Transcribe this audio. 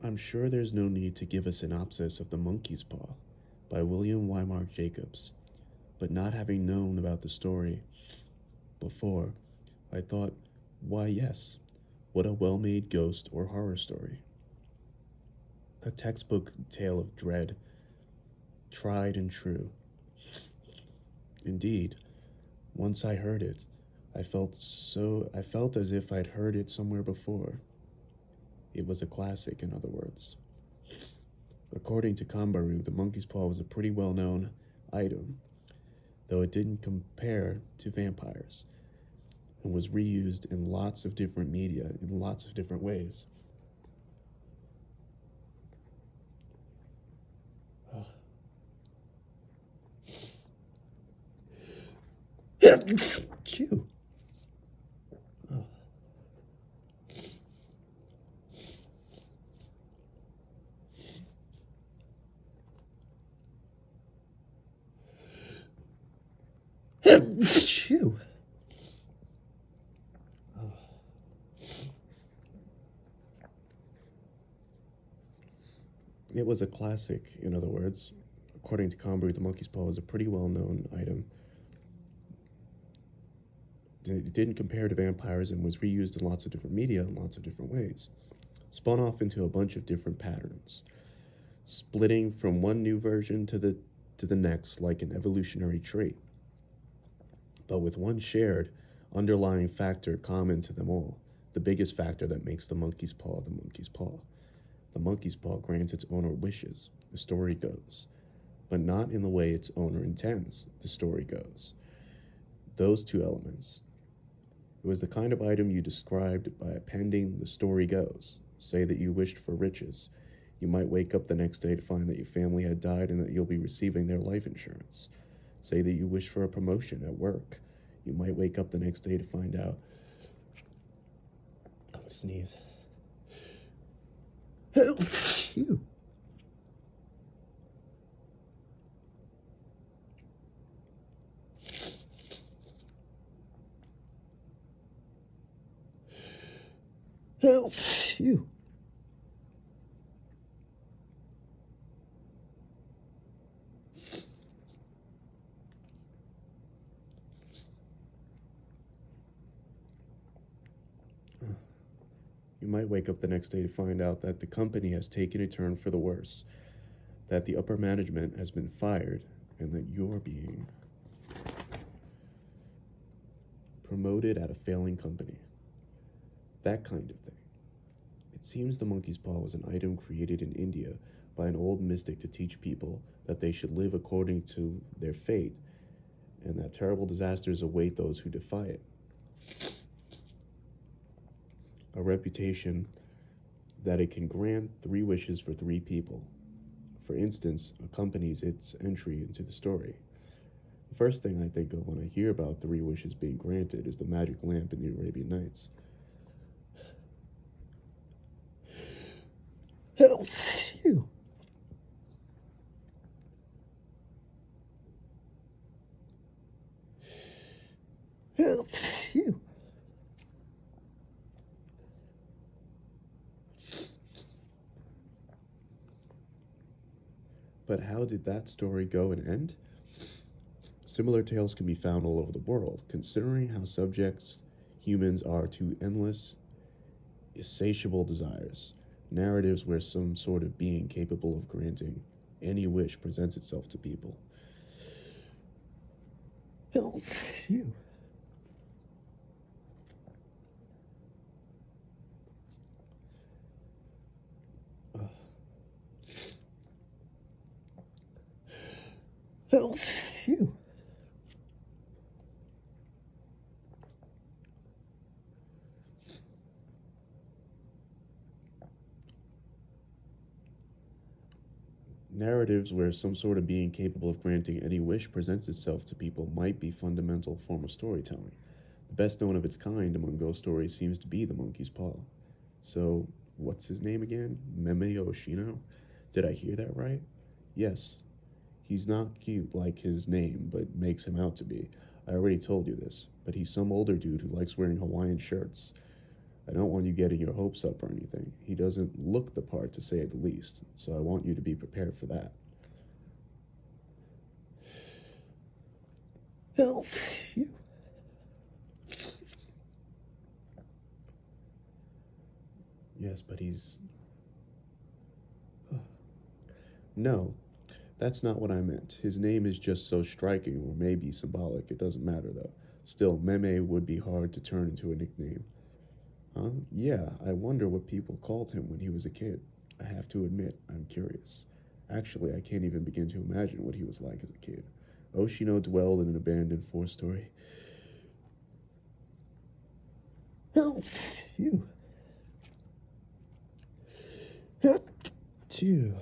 I'm sure there's no need to give a synopsis of The Monkey's Paw by William Wymark Jacobs, but not having known about the story before, I thought, why yes, what a well-made ghost or horror story. A textbook tale of dread, tried and true. Indeed, once I heard it, I felt as if I'd heard it somewhere before. It was a classic, in other words. According to Kambaru, the monkey's paw was a pretty well-known item, though it didn't compare to vampires, and was reused in lots of different media in lots of different ways. Chew. Oh. Chew. Oh. It was a classic, in other words. According to Kambaru, the monkey's paw was a pretty well-known item. It didn't compare to vampires and was reused in lots of different media in lots of different ways. Spun off into a bunch of different patterns, splitting from one new version to the next like an evolutionary trait, but with one shared underlying factor common to them all, the biggest factor that makes the monkey's paw the monkey's paw. The monkey's paw grants its owner wishes, the story goes, but not in the way its owner intends, the story goes. Those two elements. It was the kind of item you described by appending the story goes. Say that you wished for riches. You might wake up the next day to find that your family had died and that you'll be receiving their life insurance. Say that you wish for a promotion at work. You might wake up the next day to find out. I'm gonna sneeze. Phew. Phew. You might wake up the next day to find out that the company has taken a turn for the worse, that the upper management has been fired, and that you're being promoted at a failing company. That kind of thing. It seems the monkey's paw was an item created in India by an old mystic to teach people that they should live according to their fate and that terrible disasters await those who defy it. A reputation that it can grant three wishes for three people, for instance, accompanies its entry into the story. The first thing I think of when I hear about three wishes being granted is the magic lamp in the Arabian Nights. Phew. Phew. But how did that story go and end? Similar tales can be found all over the world, considering how subjects humans are to endless, insatiable desires. Narratives where some sort of being capable of granting any wish presents itself to people. Phew. Phew. Narratives where some sort of being capable of granting any wish presents itself to people might be fundamental form of storytelling. The best known of its kind among ghost stories seems to be the monkey's paw. So, what's his name again? Meme Yoshino? Did I hear that right? Yes. He's not cute like his name, but makes him out to be. I already told you this, but he's some older dude who likes wearing Hawaiian shirts. I don't want you getting your hopes up or anything. He doesn't look the part, to say the least, so I want you to be prepared for that. Help you. Yes, but he's... No, that's not what I meant. His name is just so striking, or maybe symbolic. It doesn't matter, though. Still, Meme would be hard to turn into a nickname. Huh? Yeah, I wonder what people called him when he was a kid. I have to admit, I'm curious. Actually, I can't even begin to imagine what he was like as a kid. Oshino dwelled in an abandoned four-story... Help you. Help you.